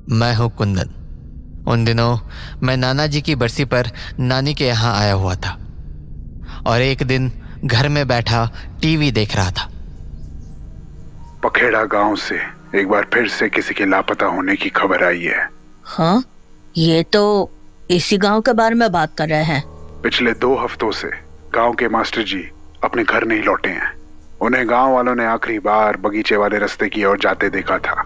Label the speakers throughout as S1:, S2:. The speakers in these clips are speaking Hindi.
S1: मैं हूँ कुंदन। उन दिनों मैं नाना जी की बरसी पर नानी के यहाँ आया हुआ था और एक दिन घर में बैठा टीवी देख रहा था।
S2: पखेड़ा गांव से एक बार फिर से किसी के लापता होने की खबर आई है।
S3: हाँ, ये तो इसी गांव के बारे में बात कर रहे हैं।
S2: पिछले 2 हफ्तों से गांव के मास्टर जी अपने घर नहीं लौटे हैं। उन्हें गांव वालों ने आखिरी बार बगीचे वाले रास्ते की ओर जाते देखा था।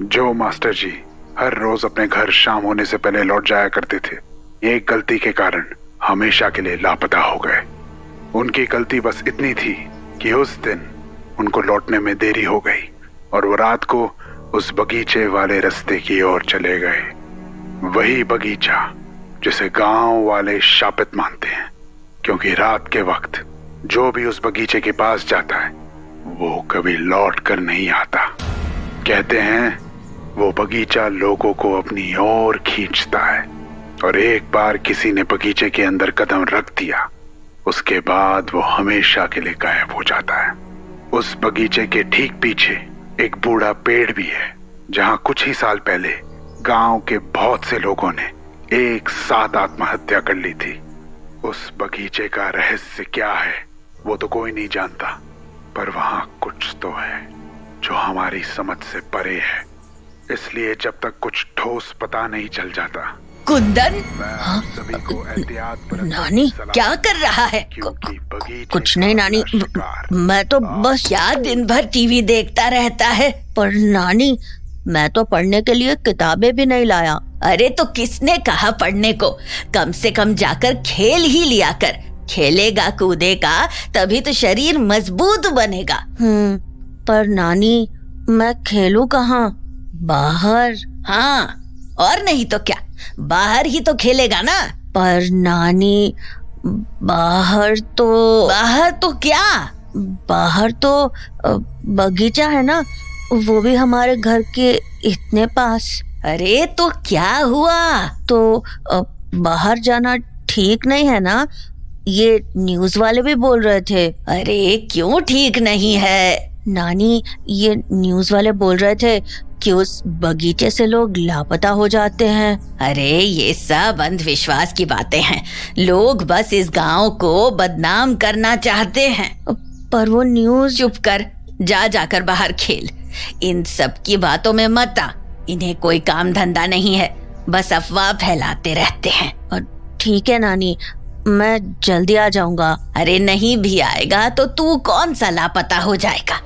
S2: जो मास्टर जी हर रोज अपने घर शाम होने से पहले लौट जाया करते थे, एक गलती के कारण हमेशा के लिए लापता हो गए। उनकी गलती बस इतनी थी कि उस दिन उनको लौटने में देरी हो गई और वो रात को उस बगीचे वाले रास्ते की ओर चले गए। वही बगीचा जिसे गांव वाले शापित मानते हैं, क्योंकि रात के वक्त जो भी उस बगीचे के पास जाता है वो कभी लौट कर नहीं आता। कहते हैं वो बगीचा लोगों को अपनी ओर खींचता है और एक बार किसी ने बगीचे के अंदर कदम रख दिया, उसके बाद वो हमेशा के लिए गायब हो जाता है। उस बगीचे के ठीक पीछे एक बूढ़ा पेड़ भी है, जहां कुछ ही साल पहले गांव के बहुत से लोगों ने एक साथ आत्महत्या कर ली थी। उस बगीचे का रहस्य क्या है वो तो कोई नहीं जानता, पर वहां कुछ तो है जो हमारी समझ से परे है। इसलिए जब तक कुछ ठोस पता नहीं चल जाता,
S3: कुंदन,
S2: सभी को एहतियात बरतने
S3: नानी
S2: की सलाह
S3: क्या कर रहा है?
S2: क्योंकि बगीचे
S3: कुछ नहीं नानी,
S2: का शिकार
S3: मैं तो बस क्या दिन भर टीवी देखता रहता है। पर नानी, मैं तो पढ़ने के लिए किताबें भी नहीं लाया। अरे तो किसने कहा पढ़ने को? कम से कम जाकर खेल ही लिया कर। खेलेगा कूदेगा तभी तो शरीर मजबूत बनेगा। पर नानी, मैं खेलूं कहाँ? बाहर। हाँ, और नहीं तो क्या, बाहर ही तो खेलेगा ना। पर नानी, बाहर तो क्या? बाहर तो बगीचा है ना, वो भी हमारे घर के इतने पास। अरे तो क्या हुआ? तो बाहर जाना ठीक नहीं है ना? ये न्यूज़ वाले भी बोल रहे थे। अरे क्यों ठीक नहीं है नानी? ये न्यूज़ वाले बोल रहे थे कि उस बगीचे से लोग लापता हो जाते हैं। अरे ये सब अंधविश्वास की बातें हैं। लोग बस इस गांव को बदनाम करना चाहते हैं। पर वो न्यूज़। चुप कर, जाकर बाहर खेल। इन सब की बातों में मत आ। इन्हें कोई काम धंधा नहीं है, बस अफवाह फैलाते रहते हैं। और ठीक है नानी, मैं जल्दी आ जाऊंगा। अरे नहीं भी आएगा तो तू कौन सा लापता हो जाएगा?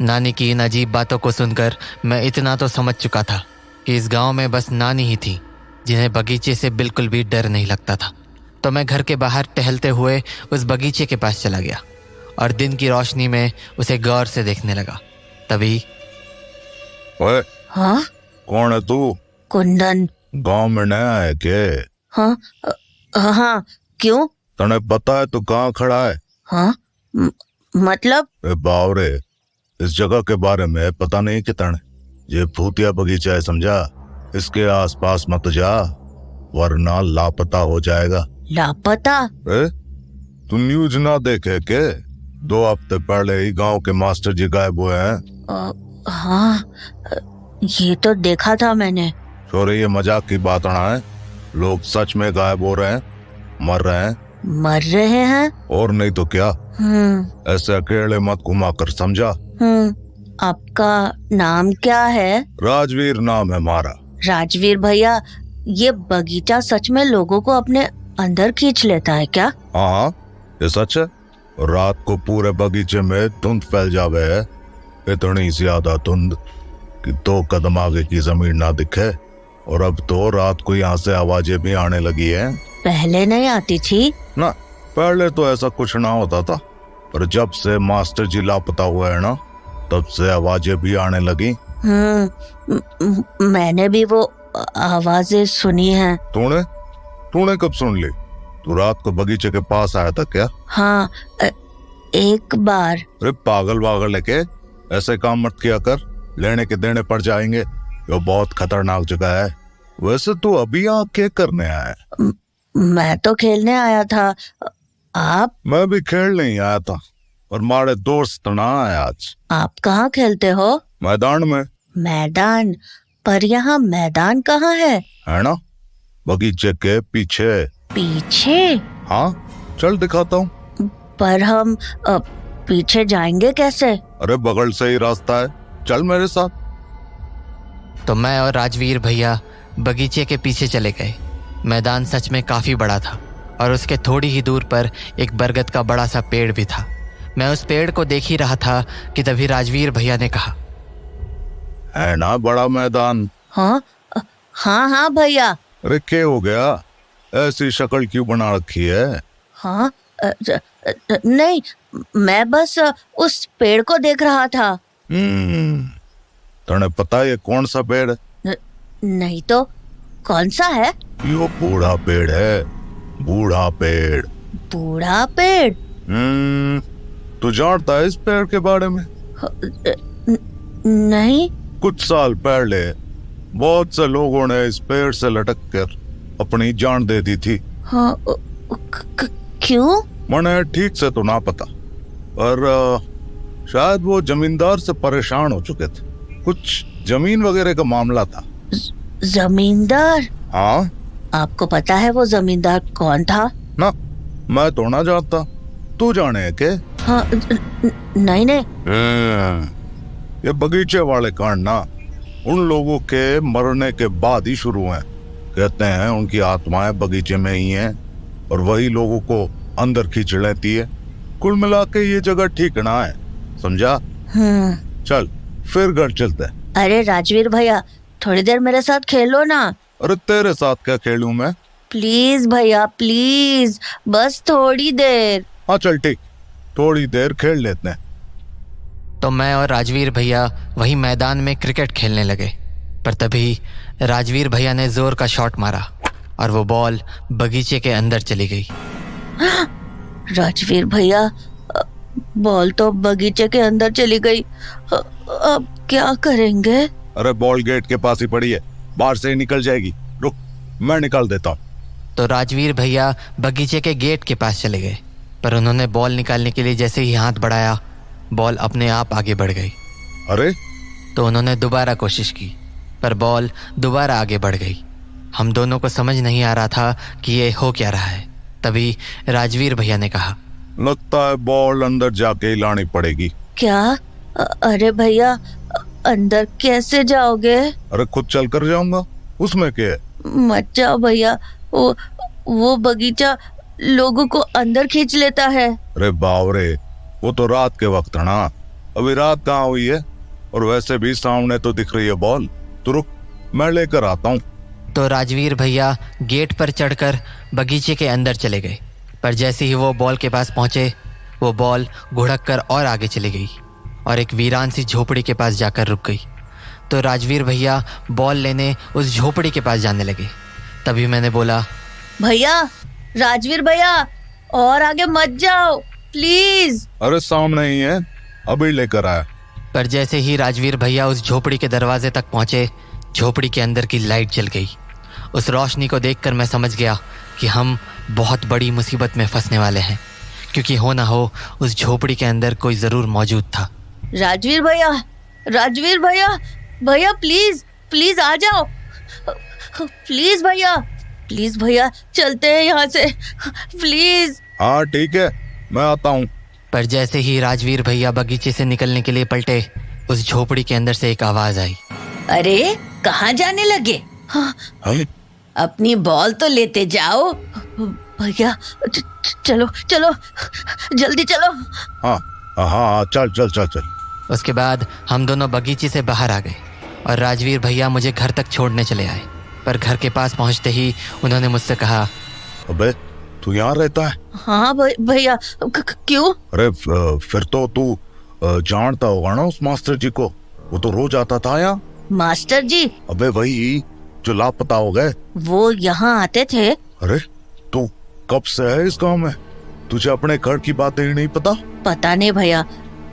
S1: नानी की इन अजीब बातों को सुनकर मैं इतना तो समझ चुका था कि इस गांव में बस नानी ही थी जिन्हें बगीचे से बिल्कुल भी डर नहीं लगता था। तो मैं घर के बाहर टहलते हुए उस बगीचे के पास चला गया और दिन की रोशनी में उसे गौर से देखने लगा। तभी
S4: ओए,
S3: हाँ?
S4: कौन है तू?
S3: कुंदन।
S4: गांव में नया है के?
S3: हाँ, हाँ, क्यों?
S4: तने पता है तू कहाँ खड़ा है?
S3: हाँ, मतलब?
S4: बावरे, इस जगह के बारे में पता नहीं कि तने? ये भूतिया बगीचा है, समझा? इसके आसपास मत जा वरना लापता हो जाएगा।
S3: लापता?
S4: तू न्यूज ना देखे के? 2 हफ्ते पहले ही गांव के मास्टर जी गायब हुए हैं।
S3: हाँ, ये तो देखा था मैंने।
S4: छोरे, ये मजाक की बात ना है। लोग सच में गायब हो रहे हैं, मर रहे हैं।
S3: मर रहे हैं?
S4: और नहीं तो क्या। ऐसे अकेले मत घुमा कर, समझा?
S3: आपका नाम क्या है?
S4: राजवीर नाम है हमारा।
S3: राजवीर भैया, ये बगीचा सच में लोगों को अपने अंदर खींच लेता है क्या?
S4: हाँ, ये सच है। रात को पूरे बगीचे में धुंध फैल जावे है, इतनी ज्यादा धुंध कि 2 कदम आगे की जमीन ना दिखे। और अब तो रात को यहाँ से आवाजें भी आने लगी है।
S3: पहले नहीं आती थी
S4: ना? पहले तो ऐसा कुछ ना होता था, पर जब से मास्टर जी लापता हुए है ना, तब से आवाजें भी आने लगी।
S3: मैंने भी वो आवाजें सुनी हैं।
S4: तूने कब सुन ली? तू रात को बगीचे के पास आया था क्या?
S3: हाँ, एक बार।
S4: अरे पागल लेके ऐसे काम मत किया कर, लेने के देने पड़ जाएंगे। ये बहुत खतरनाक जगह है। वैसे तू अभी यहाँ क्या करने आया है?
S3: मैं तो खेलने आया था। आप?
S4: मैं भी खेलने ही आया था। और मारे दोस्त ना है आज।
S3: आप कहाँ खेलते हो?
S4: मैदान में।
S3: मैदान? पर यहाँ मैदान कहाँ है
S4: ना, बगीचे के पीछे।
S3: पीछे?
S4: हाँ, चल दिखाता हूँ।
S3: पर हम पीछे जाएंगे कैसे?
S4: अरे बगल से ही रास्ता है, चल मेरे साथ।
S1: तो मैं और राजवीर भैया बगीचे के पीछे चले गए। मैदान सच में काफ़ी बड़ा था और उसके थोड़ी ही दूर पर एक बरगद का बड़ा सा पेड़ भी था। मैं उस पेड़ को देख ही रहा था कि तभी राजवीर भैया ने कहा,
S4: है ना बड़ा मैदान?
S3: हाँ हाँ हाँ भैया।
S4: अरे क्या हो गया, ऐसी शक्ल क्यों बना रखी है?
S3: हाँ नहीं, मैं बस उस पेड़ को देख रहा था।
S4: तूने पता ये कौन सा पेड़ है?
S3: नहीं तो कौन सा है?
S4: यो बूढ़ा पेड़ है, बूढ़ा पेड़।
S3: बूढ़ा पेड़?
S4: तू जानता है इस पेड़ के बारे में?
S3: नहीं।
S4: कुछ साल पहले बहुत से लोगों ने इस पेड़ से लटक कर अपनी जान दे दी थी।
S3: हाँ, क्यों?
S4: मैंने ठीक से तो ना पता, पर शायद वो जमींदार से परेशान हो चुके थे। कुछ जमीन वगैरह का मामला था।
S3: जमींदार?
S4: हाँ।
S3: आपको पता है वो जमींदार कौन था?
S4: ना, मैं तो ना जानता, तू जाने है के?
S3: हाँ, नहीं नहीं।
S4: ये बगीचे वाले कांड ना उन लोगों के मरने के बाद ही शुरू हैं। कहते हैं उनकी आत्माएं बगीचे में ही हैं और वही लोगों को अंदर खींच लेती है। कुल मिला के ये जगह ठीक ना है, समझा? चल फिर घर चलते हैं।
S3: अरे राजवीर भैया, थोड़ी देर मेरे साथ खेलो ना।
S4: अरे तेरे साथ क्या खेलूं मैं?
S3: प्लीज भैया प्लीज, बस थोड़ी देर।
S4: हाँ चल ठीक, थोड़ी देर खेल लेते हैं।
S1: तो मैं और राजवीर भैया वही मैदान में क्रिकेट खेलने लगे। पर तभी राजवीर भैया ने जोर का शॉट मारा और वो बॉल बगीचे के अंदर चली गई।
S3: राजवीर भैया, बॉल तो बगीचे के अंदर चली गई, अब क्या करेंगे?
S4: अरे बॉल गेट के पास ही पड़ी है, बाहर से ही निकल जाएगी। रुक, मैं निकाल देता हूँ।
S1: तो राजवीर भैया बगीचे के गेट के पास चले गए, पर उन्होंने बॉल निकालने के लिए जैसे ही हाथ बढ़ाया, बॉल अपने आप आगे बढ़ गई।
S4: अरे!
S1: तो उन्होंने दोबारा कोशिश की, पर बॉल दोबारा आगे बढ़ गई। हम दोनों को समझ नहीं आ रहा था कि ये हो क्या रहा है। तभी राजवीर भैया ने कहा,
S4: लगता है बॉल अंदर जाके ही लानी पड़ेगी।
S3: क्या? अरे भैया, अंदर कैसे जाओगे?
S4: अरे खुद चल कर जाऊंगा, उसमें क्या है?
S3: मत जाओ भैया, वो बगीचा लोगों को अंदर खींच लेता है।
S4: अरे बावरे, वो तो रात के वक्त है ना, अभी रात कहाँ हुई है? और वैसे भी सामने तो दिख रही है बॉल। तो रुक, मैं लेकर आता हूँ।
S1: तो राजवीर भैया गेट पर चढ़कर बगीचे के अंदर चले गए, पर जैसे ही वो बॉल के पास पहुंचे, वो बॉल घुड़क कर और आगे चली गई और एक वीरान सी झोपड़ी के पास जाकर रुक गई। तो राजवीर भैया बॉल लेने उस झोपड़ी के पास जाने लगे। तभी मैंने बोला,
S3: भैया, राजवीर भैया, और आगे मत जाओ प्लीज।
S4: अरे सामने ही है, अभी लेकर आया।
S1: पर जैसे ही राजवीर भैया उस झोपड़ी के दरवाजे तक पहुंचे, झोपड़ी के अंदर की लाइट जल गई। उस रोशनी को देखकर मैं समझ गया कि हम बहुत बड़ी मुसीबत में फंसने वाले हैं, क्योंकि हो ना हो उस झोपड़ी के अंदर कोई जरूर मौजूद था।
S3: राजवीर भैया, राजवीर भैया, भैया प्लीज प्लीज आ जाओ, प्लीज भैया, प्लीज भैया, चलते हैं यहाँ से, प्लीज।
S4: हाँ ठीक है, मैं आता हूँ।
S1: पर जैसे ही राजवीर भैया बगीचे से निकलने के लिए पलटे, उस झोपड़ी के अंदर से एक आवाज आई,
S3: अरे कहाँ जाने लगे? हाँ, अपनी बॉल तो लेते जाओ भैया, चलो चलो, जल्दी चलो।
S4: हाँ हाँ, चल चल चल चल।
S1: उसके बाद हम दोनों बगीचे से बाहर आ गए और राजवीर भैया मुझे घर तक छोड़ने चले आए। पर घर के पास पहुंचते ही उन्होंने मुझसे कहा,
S4: अबे तू यहाँ रहता है?
S3: हाँ भैया, क्यों?
S4: अरे फिर तो तू जानता होगा ना उस मास्टर जी को, वो तो रोज आता था यहाँ।
S3: मास्टर जी?
S4: अबे वही जो लापता हो गए।
S3: वो यहाँ आते थे?
S4: अरे तू कब से है इस गांव में? तुझे अपने घर की बातें ही नहीं पता?
S3: पता नहीं भैया,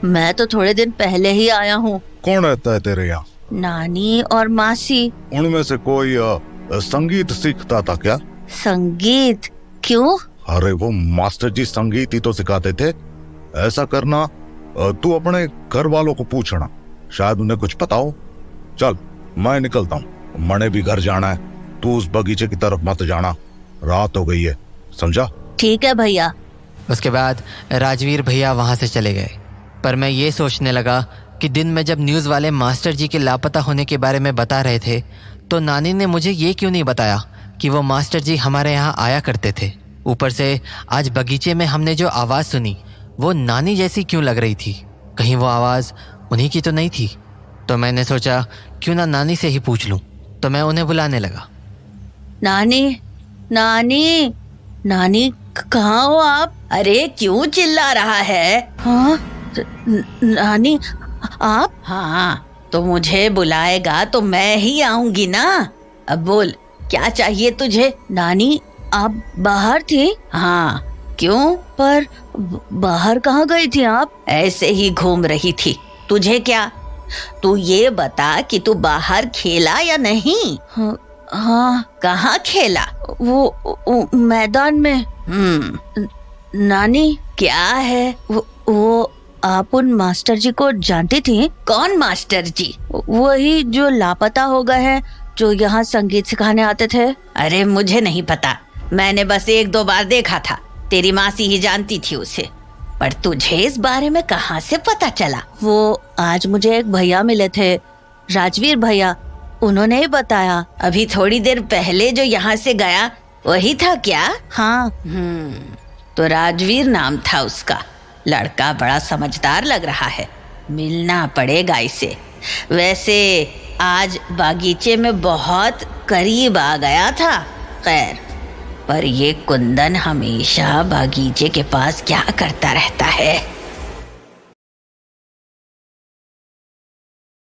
S3: मैं तो थोड़े दिन पहले ही आया हूँ।
S4: कौन रहता है तेरे यहाँ?
S3: नानी और मासी।
S4: उनमें से कोई संगीत सीखता था क्या?
S3: संगीत? क्यों?
S4: अरे वो मास्टर जी संगीत ही तो सिखाते थे। ऐसा करना, तू अपने घर वालों को पूछना, शायद उन्हें कुछ पता हो। चल मैं निकलता हूँ, मने भी घर जाना है। तू उस बगीचे की तरफ मत जाना, रात हो गई है, समझा?
S3: ठीक है भैया।
S1: उसके बाद राजवीर भैया वहाँ से चले गए। पर मैं ये सोचने लगा कि दिन में जब न्यूज़ वाले मास्टर जी के लापता होने के बारे में बता रहे थे, तो नानी ने मुझे ये क्यों नहीं बताया कि वो मास्टर जी हमारे यहाँ आया करते थे। ऊपर से आज बगीचे में हमने जो आवाज़ सुनी वो नानी जैसी क्यों लग रही थी? कहीं वो आवाज़ उन्हीं की तो नहीं थी? तो मैंने सोचा क्यों ना नानी से ही पूछ लूँ। तो मैं उन्हें बुलाने लगा।
S3: नानी, नानी, नानी कहाँ हो आप? अरे क्यों चिल्ला रहा है? हाँ नानी आप? हाँ तो मुझे बुलाएगा तो मैं ही आऊंगी ना। अब बोल क्या चाहिए तुझे? नानी आप बाहर थी? हाँ क्यों? पर बाहर कहाँ गई थी आप? ऐसे ही घूम रही थी। तुझे क्या? तू ये बता कि तू बाहर खेला या नहीं? हाँ। कहाँ खेला? वो मैदान में। नानी क्या है? वो आप उन मास्टर जी को जानती थी? कौन मास्टर जी? वही जो लापता हो गए हैं, जो यहाँ संगीत सिखाने आते थे। अरे मुझे नहीं पता, मैंने बस 1-2 बार देखा था। तेरी मासी ही जानती थी उसे। पर तुझे इस बारे में कहाँ से पता चला? वो आज मुझे एक भैया मिले थे, राजवीर भैया, उन्होंने ही बताया। अभी थोड़ी देर पहले जो यहाँ से गया वही था क्या? हाँ। तो राजवीर नाम था उसका। लड़का बड़ा समझदार लग रहा है, मिलना पड़ेगा इसे। वैसे आज बागीचे में बहुत करीब आ गया था। खैर, पर ये कुंदन हमेशा बागीचे के पास क्या करता रहता है?